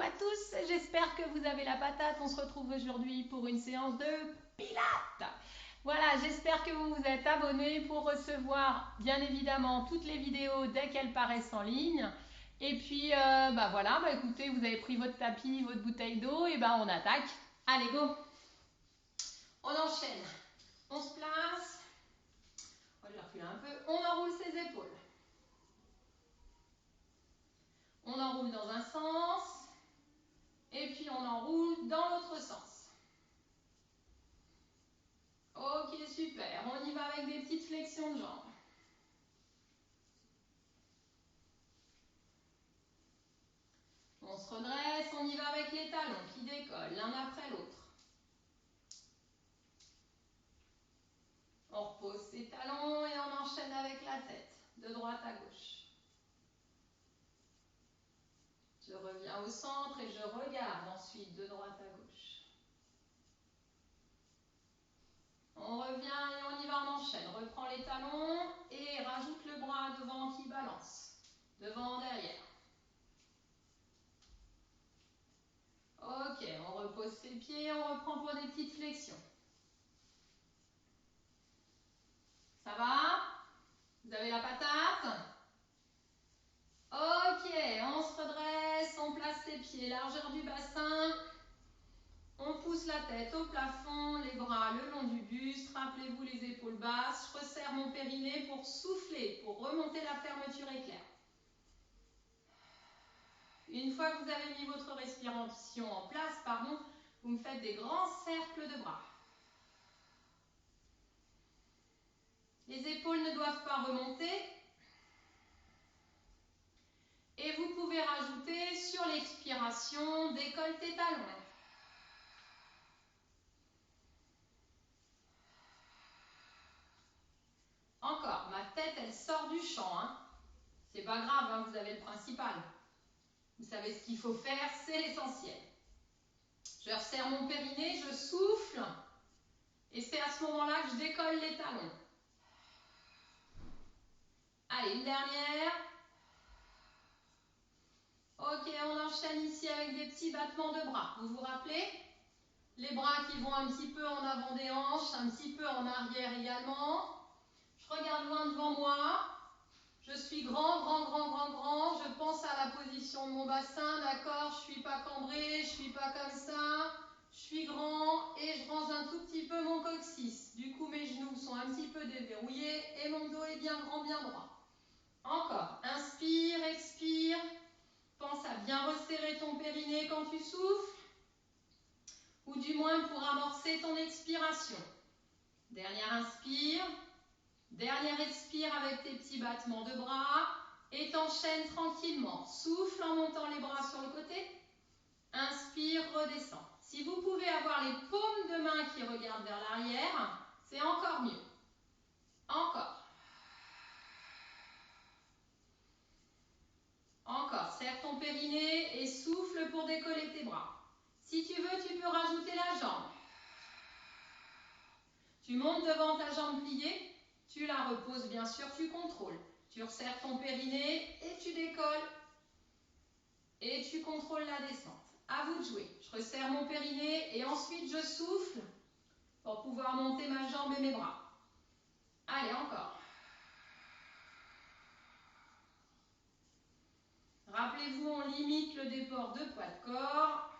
Bonjour à tous, j'espère que vous avez la patate. On se retrouve aujourd'hui pour une séance de pilates. Voilà, j'espère que vous vous êtes abonnés pour recevoir bien évidemment toutes les vidéos dès qu'elles paraissent en ligne. Et puis voilà, écoutez, vous avez pris votre tapis, votre bouteille d'eau, et on attaque. Allez, go! On enchaîne, on se place, on va reculer un peu, on enroule ses épaules. On enroule dans un sens, et puis on enroule dans l'autre sens. Ok, super. On y va avec des petites flexions de jambes. On se redresse, on y va avec les talons qui décollent l'un après l'autre. On repose ses talons et on enchaîne avec la tête, de droite à gauche. Je reviens au centre et je regarde ensuite de droite à gauche. On revient et on y va, on enchaîne. Reprend les talons et rajoute le bras devant qui balance. Devant, derrière. Ok, on repose ses pieds, on reprend pour des petites flexions. Ça va? Vous avez la patate? Ok, on se redresse, on place ses pieds, largeur du bassin. On pousse la tête au plafond, les bras le long du buste. Rappelez-vous les épaules basses. Je resserre mon périnée pour souffler, pour remonter la fermeture éclair. Une fois que vous avez mis votre respiration en place, vous me faites des grands cercles de bras. Les épaules ne doivent pas remonter. Et vous pouvez rajouter sur l'expiration, décolle tes talons. Encore, ma tête, elle sort du champ. C'est pas grave, vous avez le principal. Vous savez ce qu'il faut faire, c'est l'essentiel. Je resserre mon périnée, je souffle. Et c'est à ce moment-là que je décolle les talons. Allez, une dernière. Ok, on enchaîne ici avec des petits battements de bras. Vous vous rappelez? Les bras qui vont un petit peu en avant des hanches, un petit peu en arrière également. Je regarde loin devant moi. Je suis grand, grand, grand, grand, grand. Je pense à la position de mon bassin, d'accord? Je ne suis pas cambrée, je ne suis pas comme ça. Je suis grand et je range un tout petit peu mon coccyx. Du coup, mes genoux sont un petit peu déverrouillés et mon dos est bien grand, bien droit. Encore. Inspire, expire. Pense à bien resserrer ton périnée quand tu souffles. Ou du moins pour amorcer ton expiration. Dernière inspire. Dernière expire avec tes petits battements de bras. Et t'enchaînes tranquillement. Souffle en montant les bras sur le côté. Inspire, redescends. Si vous pouvez avoir les paumes de main qui regardent vers l'arrière, c'est encore mieux. Encore. Encore. Serre ton périnée et souffle pour décoller tes bras. Si tu veux, tu peux rajouter la jambe. Tu montes devant ta jambe pliée, tu la reposes bien sûr, tu contrôles. Tu resserres ton périnée et tu décolles. Et tu contrôles la descente. À vous de jouer. Je resserre mon périnée et ensuite je souffle pour pouvoir monter ma jambe et mes bras. Allez, encore. Rappelez-vous, on limite le déport de poids de corps.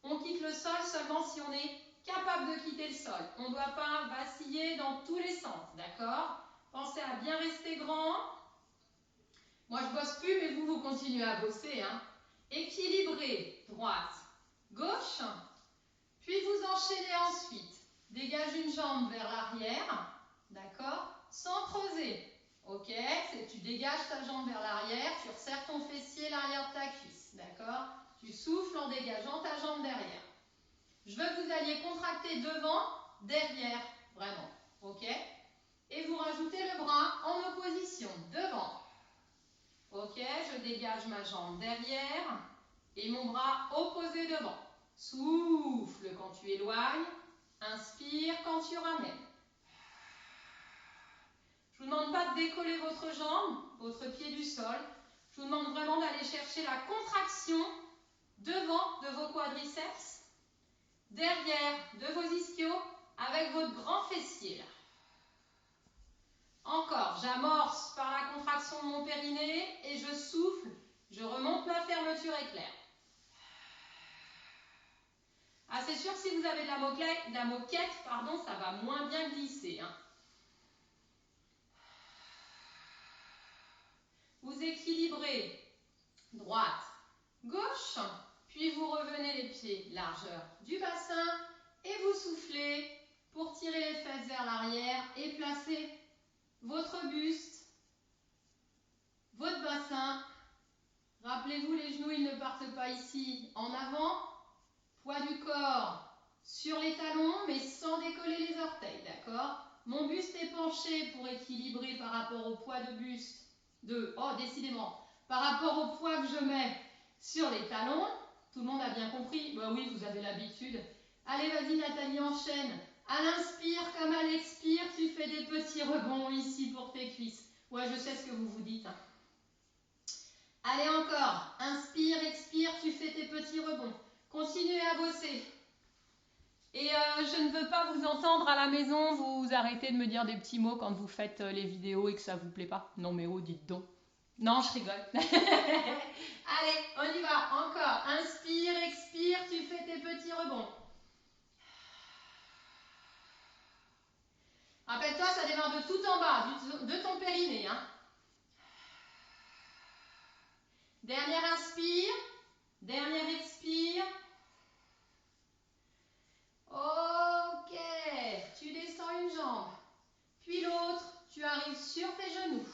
On quitte le sol seulement si on est capable de quitter le sol. On ne doit pas vaciller dans tous les sens, d'accord? Pensez à bien rester grand. Moi, je ne bosse plus, mais vous continuez à bosser. Équilibré, droite, gauche. Puis vous enchaînez ensuite. Dégage une jambe vers l'arrière, d'accord? Sans creuser. Ok, tu dégages ta jambe vers l'arrière, tu resserres ton fessier, l'arrière de ta cuisse, d'accord? Tu souffles en dégageant ta jambe derrière. Je veux que vous alliez contracter devant, derrière, vraiment, ok? Et vous rajoutez le bras en opposition, devant. Ok, je dégage ma jambe derrière et mon bras opposé devant. Souffle quand tu éloignes, inspire quand tu ramènes. Je ne vous demande pas de décoller votre jambe, votre pied du sol. Je vous demande vraiment d'aller chercher la contraction devant de vos quadriceps, derrière de vos ischios, avec votre grand fessier là. Encore, j'amorce par la contraction de mon périnée et je souffle, je remonte ma fermeture éclair. Ah, c'est sûr que si vous avez de la moquette, pardon, ça va moins bien glisser. Hein. Vous équilibrez droite, gauche, puis vous revenez les pieds largeur du bassin et vous soufflez pour tirer les fesses vers l'arrière et placer votre buste, votre bassin. Rappelez-vous, les genoux, ils ne partent pas ici en avant. Poids du corps sur les talons, mais sans décoller les orteils, d'accord? Mon buste est penché pour équilibrer par rapport au poids de buste décidément, par rapport au poids que je mets sur les talons. Tout le monde a bien compris? Bah oui, vous avez l'habitude. Allez, vas-y Nathalie, enchaîne. À l'inspire comme à l'expire, tu fais des petits rebonds ici pour tes cuisses. Ouais, je sais ce que vous vous dites. Hein. Allez encore. Inspire, expire, tu fais tes petits rebonds. Continuez à bosser. Et je ne veux pas vous entendre à la maison, vous arrêtez de me dire des petits mots quand vous faites les vidéos et que ça vous plaît pas. Non mais oh, dites donc. Non, je rigole. Allez, on y va, encore. Inspire, expire, tu fais tes petits rebonds. Rappelle-toi, ça démarre de tout en bas, de ton périnée. Hein. Dernière inspire, dernière expire. Ok, tu descends une jambe, puis l'autre, tu arrives sur tes genoux.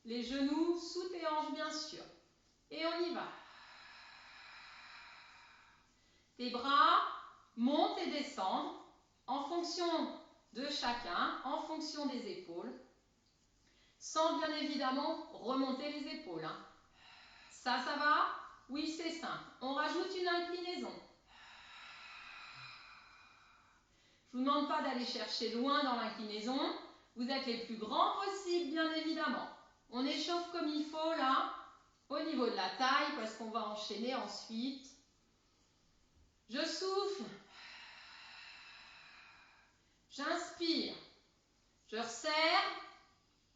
Les genoux sous tes hanches, bien sûr. Et on y va. Tes bras montent et descendent en fonction de chacun, en fonction des épaules, sans bien évidemment remonter les épaules. Hein. Ça va? Oui, c'est simple. On rajoute une inclinaison. Je ne vous demande pas d'aller chercher loin dans l'inclinaison. Vous êtes les plus grands possibles, bien évidemment. On échauffe comme il faut, là, au niveau de la taille, parce qu'on va enchaîner ensuite. Je souffle. J'inspire. Je resserre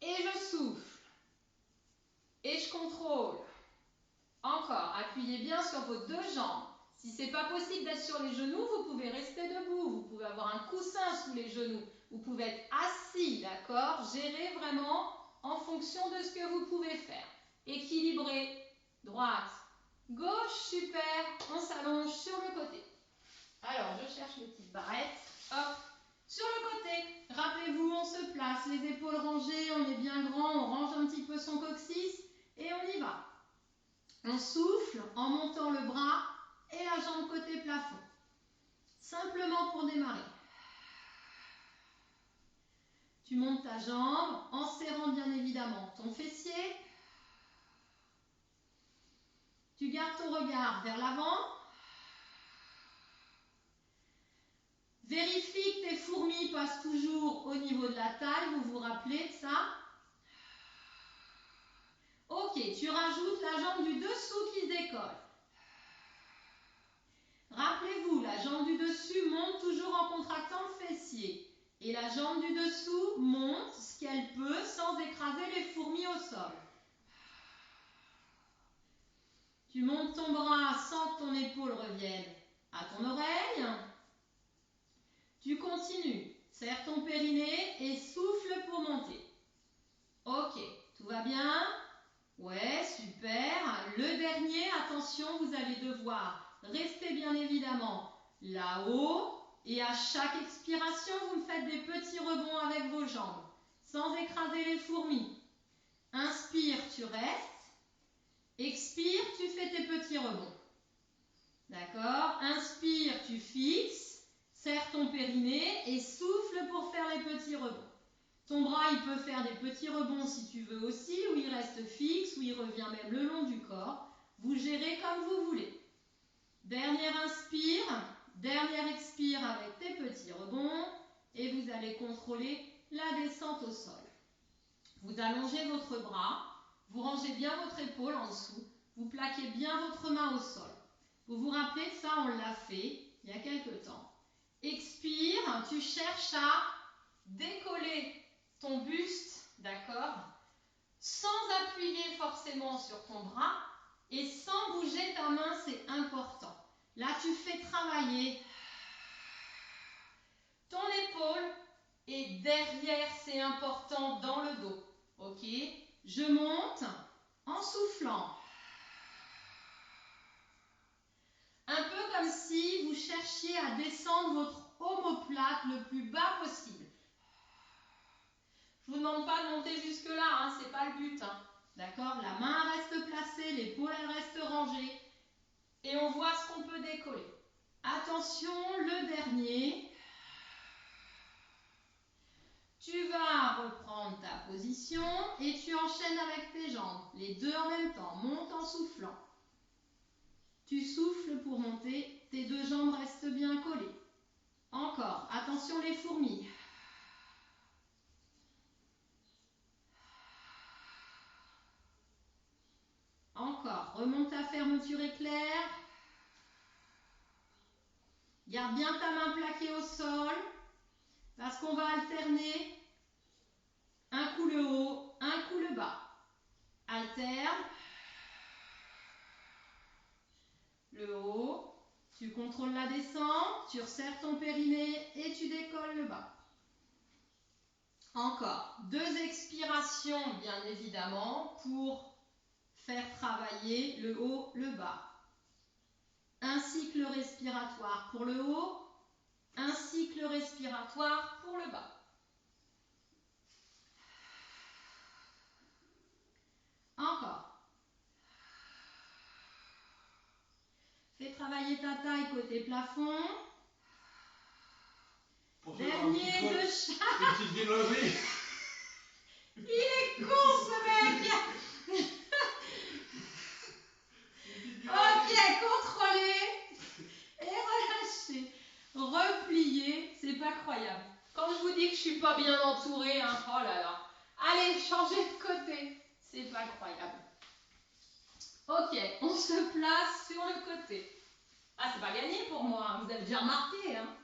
et je souffle. Et je contrôle. Encore, appuyez bien sur vos deux jambes. Si ce n'est pas possible d'être sur les genoux, vous pouvez rester debout. Vous pouvez avoir un coussin sous les genoux. Vous pouvez être assis, d'accord? Gérez vraiment en fonction de ce que vous pouvez faire. Équilibrez. Droite, gauche, super. On s'allonge sur le côté. Alors, je cherche mes petites barrettes. Hop, sur le côté. Rappelez-vous, on se place, les épaules rangées, on est bien grand, on range un petit peu son coccyx et on y va. On souffle en montant le bras et la jambe côté plafond. Simplement pour démarrer. Tu montes ta jambe en serrant bien évidemment ton fessier. Tu gardes ton regard vers l'avant. Vérifie que tes fourmis passent toujours au niveau de la taille. Vous vous rappelez de ça? Ok, tu rajoutes la jambe du dessous qui se décolle. Rappelez-vous, la jambe du dessus monte toujours en contractant le fessier. Et la jambe du dessous monte ce qu'elle peut sans écraser les fourmis au sol. Tu montes ton bras sans que ton épaule revienne à ton oreille. Tu continues. Serre ton périnée et souffle pour monter. Ok, tout va bien? Ouais, super. Le dernier, attention, vous allez devoir rester bien évidemment là-haut. Et à chaque expiration, vous me faites des petits rebonds avec vos jambes, sans écraser les fourmis. Inspire, tu restes. Expire, tu fais tes petits rebonds. D'accord? Inspire, tu fixes. Serre ton périnée et souffle pour faire les petits rebonds. Ton bras, il peut faire des petits rebonds si tu veux aussi, ou il reste fixe, ou il revient même le long du corps. Vous gérez comme vous voulez. Dernière inspire, dernière expire avec tes petits rebonds, et vous allez contrôler la descente au sol. Vous allongez votre bras, Vous rangez bien votre épaule en dessous. Vous plaquez bien votre main au sol. Vous vous rappelez, ça on l'a fait il y a quelque temps. Expire, tu cherches à décoller ton buste, d'accord? Sans appuyer forcément sur ton bras et sans bouger ta main, c'est important. Là, tu fais travailler ton épaule et derrière, c'est important dans le dos. Ok? Je monte en soufflant. Un peu comme si vous cherchiez à descendre votre omoplate le plus bas possible. Je ne vous demande pas de monter jusque-là, hein, ce n'est pas le but. Hein. D'accord? La main reste placée, l'épaule elle reste rangée. Et on voit ce qu'on peut décoller. Attention, le dernier. Tu vas reprendre ta position et tu enchaînes avec tes jambes. Les deux en même temps. Monte en soufflant. Tu souffles pour monter. Tes deux jambes restent bien collées. Encore. Attention les fourmis. Encore. Remonte ta fermeture éclair. Garde bien ta main plaquée au sol. Parce qu'on va alterner. Un coup le haut, un coup le bas. Alterne. Le haut. Tu contrôles la descente. Tu resserres ton périnée et tu décolles le bas. Encore. 2 expirations, bien évidemment, pour faire travailler le haut, le bas. Un cycle respiratoire pour le haut, un cycle respiratoire pour le bas. Encore. Fais travailler ta taille côté plafond. Dernier de chaque. Il est con ce mec. Ok, contrôlez et relâchez. Repliez, c'est pas croyable. Quand je vous dis que je suis pas bien entourée, hein, oh là là. Allez, changez de côté. C'est pas croyable. Ok, on se place sur le côté. Ah, c'est pas gagné pour moi, hein, vous avez déjà remarqué. Hein.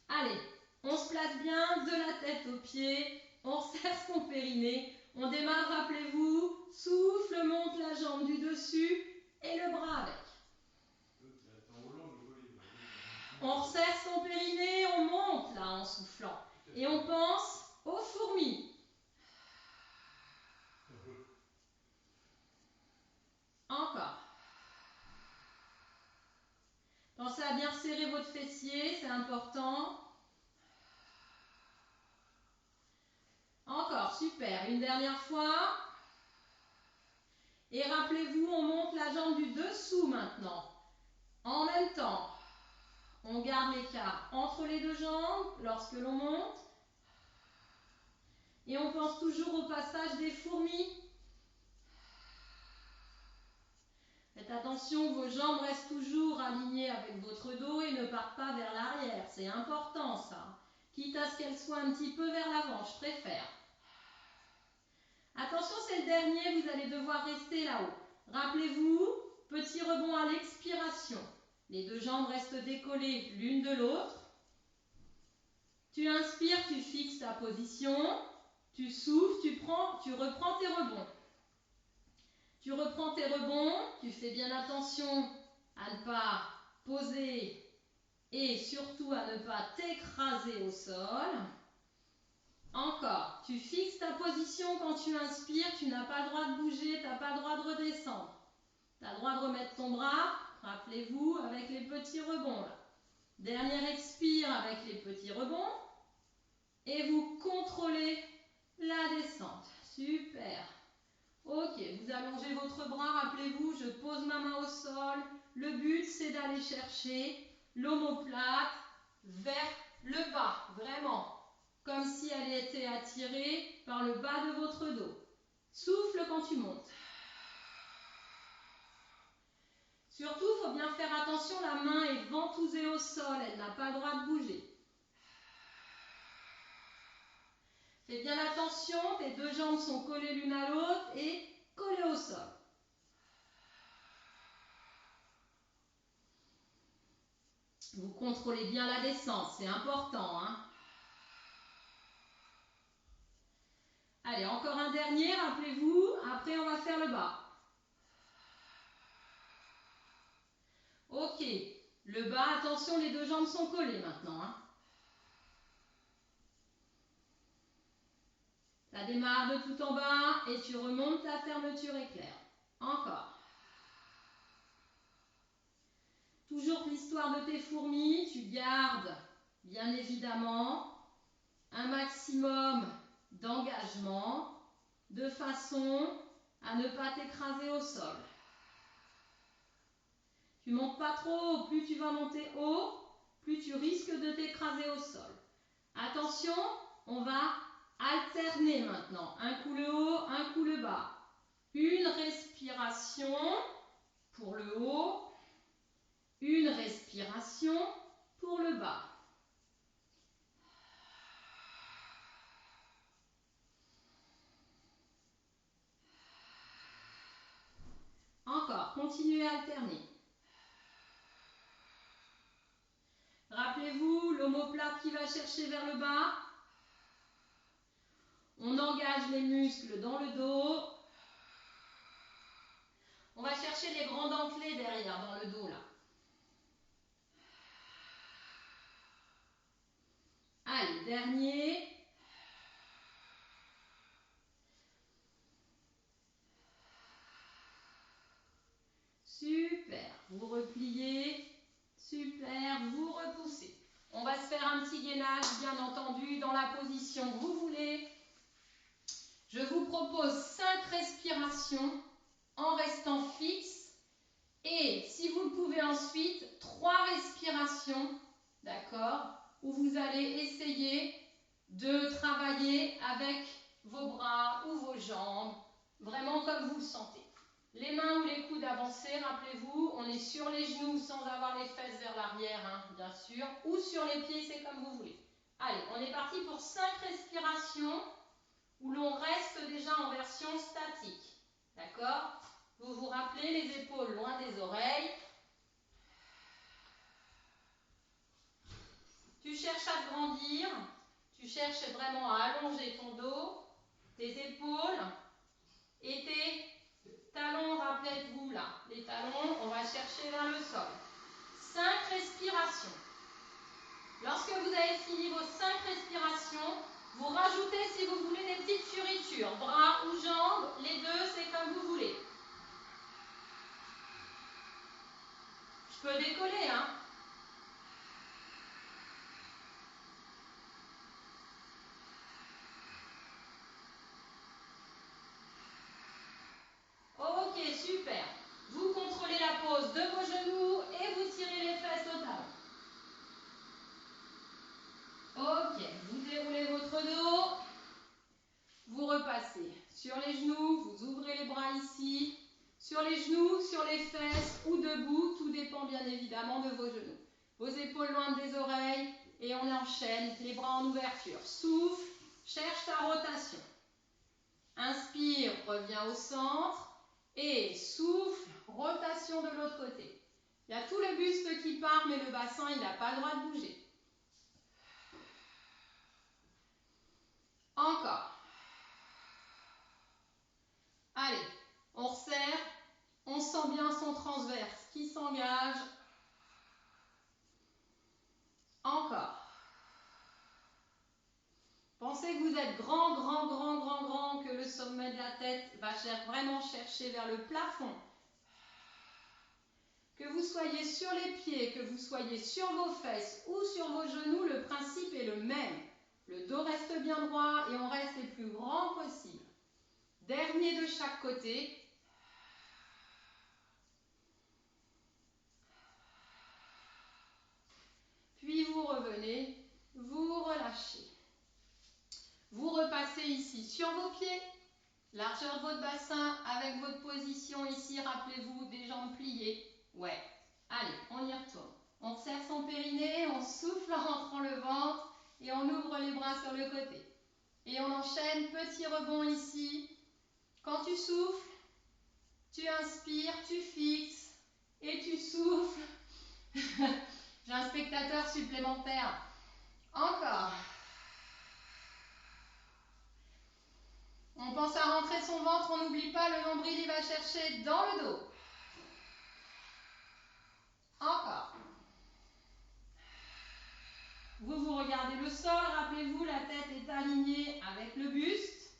Allez, on se place bien de la tête aux pieds, on serre son périnée, on démarre, rappelez-vous, souffle, monte la jambe du dessus et le bras avec. On resserre son périnée, on monte là en soufflant et on pense aux fourmis. Encore. Pensez à bien serrer votre fessier, c'est important. Encore, super. Une dernière fois. Et rappelez-vous, on monte la jambe du dessous maintenant. En même temps, on garde l'écart entre les deux jambes lorsque l'on monte. Et on pense toujours au passage des fourmis. Faites attention que vos jambes restent toujours alignées avec votre dos et ne partent pas vers l'arrière. C'est important ça. Quitte à ce qu'elles soient un petit peu vers l'avant, je préfère. Attention, c'est le dernier, vous allez devoir rester là-haut. Rappelez-vous, petit rebond à l'expiration. Les deux jambes restent décollées l'une de l'autre. Tu inspires, tu fixes ta position. Tu souffles, tu reprends tes rebonds. Tu reprends tes rebonds, tu fais bien attention à ne pas poser et surtout à ne pas t'écraser au sol. Encore, tu fixes ta position quand tu inspires, tu n'as pas le droit de bouger, tu n'as pas le droit de redescendre. Tu as le droit de remettre ton bras, rappelez-vous, avec les petits rebonds. Là. Dernier expire avec les petits rebonds. Et vous contrôlez la descente. Super. Ok, vous allongez votre bras, rappelez-vous, je pose ma main au sol. Le but, c'est d'aller chercher l'omoplate vers le bas, vraiment. Comme si elle était attirée par le bas de votre dos. Souffle quand tu montes. Surtout, il faut bien faire attention, la main est ventousée au sol, elle n'a pas le droit de bouger. Fais bien attention, tes deux jambes sont collées l'une à l'autre et collé au sol. Vous contrôlez bien la descente, c'est important, hein. Allez, encore un dernier, rappelez-vous. Après, on va faire le bas. Ok. Le bas, attention, les deux jambes sont collées maintenant, hein. Ça démarre de tout en bas et tu remontes, ta fermeture éclair. Encore. Toujours l'histoire de tes fourmis, tu gardes bien évidemment un maximum d'engagement de façon à ne pas t'écraser au sol. Tu montes pas trop haut, plus tu vas monter haut, plus tu risques de t'écraser au sol. Attention, on va alterner maintenant. Un coup le haut, un coup le bas. Une respiration pour le haut, une respiration pour le bas. Encore, continuez à alterner. Rappelez-vous, l'omoplate qui va chercher vers le bas. On engage les muscles dans le dos. On va chercher les grands dentelés derrière, dans le dos, là. Allez, dernier. Super, vous repliez. Super, vous repoussez. On va se faire un petit gainage, bien entendu, dans la position que vous voulez. Je vous propose 5 respirations en restant fixe. Et si vous le pouvez ensuite, 3 respirations, d'accord, où vous allez essayer de travailler avec vos bras ou vos jambes, vraiment comme vous le sentez. Les mains ou les coudes avancés, rappelez-vous, on est sur les genoux sans avoir les fesses vers l'arrière, hein, bien sûr, ou sur les pieds, c'est comme vous voulez. Allez, on est parti pour 5 respirations où l'on reste déjà en version statique. D'accord? Vous vous rappelez, les épaules loin des oreilles. Tu cherches à te grandir, tu cherches vraiment à allonger ton dos, tes épaules et tes talons, rappelez-vous là, les talons, on va chercher vers le sol. 5 respirations. Lorsque vous avez fini vos 5 respirations, vous rajoutez si vous voulez des petites fioritures, bras ou jambes, les deux c'est comme vous voulez. Je peux décoller, hein. Ok, super. Vous contrôlez la pose de vos genoux et vous tirez les fesses au talon. Ok, vous déroulez votre dos. Vous repassez sur les genoux, vous ouvrez les bras ici. Sur les genoux, sur les fesses ou debout, tout dépend bien évidemment de vos genoux. Vos épaules loin des oreilles et on enchaîne les bras en ouverture. Souffle, cherche ta rotation. Inspire, reviens au centre. Et souffle, rotation de l'autre côté. Il y a tout le buste qui part, mais le bassin, il n'a pas le droit de bouger. Encore. Allez, on resserre. On sent bien son transverse qui s'engage. Encore. Pensez que vous êtes grand, grand, grand, grand, grand, que le sommet de la tête va vraiment chercher vers le plafond. Que vous soyez sur les pieds, que vous soyez sur vos fesses ou sur vos genoux, le principe est le même. Le dos reste bien droit et on reste les plus grands possible. Dernier de chaque côté. Puis vous revenez, vous relâchez. Vous repassez ici sur vos pieds, largeur de votre bassin avec votre position ici, rappelez-vous, des jambes pliées. Ouais, allez, on y retourne. On serre son périnée, on souffle en rentrant le ventre et on ouvre les bras sur le côté. Et on enchaîne, petit rebond ici. Quand tu souffles, Tu inspires, tu fixes et tu souffles. J'ai un spectateur supplémentaire. Encore. On pense à rentrer son ventre, on n'oublie pas, le nombril, il va chercher dans le dos. Encore. Vous regardez le sol, rappelez-vous, la tête est alignée avec le buste.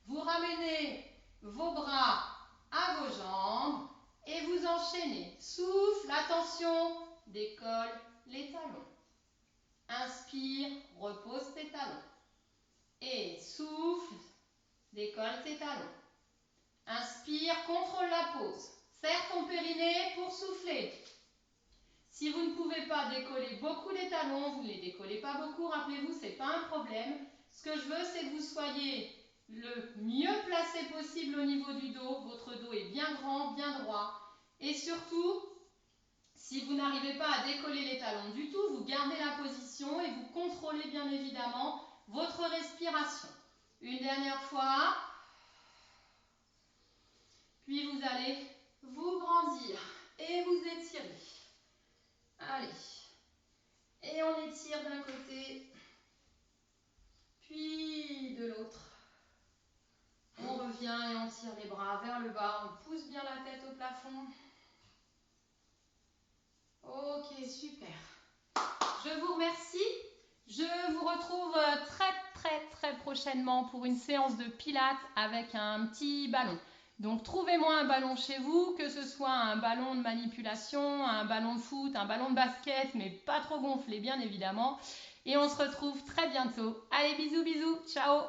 Vous ramenez vos bras à vos jambes et vous enchaînez. Souffle, attention, décolle les talons. Inspire, repose tes talons. Et souffle, décolle tes talons. Inspire, contrôle la pose. Serre ton périnée pour souffler. Si vous ne pouvez pas décoller beaucoup les talons, vous ne les décollez pas beaucoup, rappelez-vous, ce n'est pas un problème. Ce que je veux, c'est que vous soyez le mieux placé possible au niveau du dos. Votre dos est bien grand, bien droit. Et surtout, si vous n'arrivez pas à décoller les talons du tout, vous gardez la position et vous contrôlez bien évidemment votre respiration. Une dernière fois. Puis vous allez vous grandir et vous étirer. Allez. Et on étire d'un côté, puis de l'autre. On revient et on tire les bras vers le bas. On pousse bien la tête au plafond. Ok, super. Je vous remercie. Je vous retrouve très prochainement pour une séance de pilates avec un petit ballon. Donc trouvez-moi un ballon chez vous, que ce soit un ballon de manipulation, un ballon de foot, un ballon de basket, mais pas trop gonflé bien évidemment. Et on se retrouve très bientôt. Allez, bisous, bisous, ciao!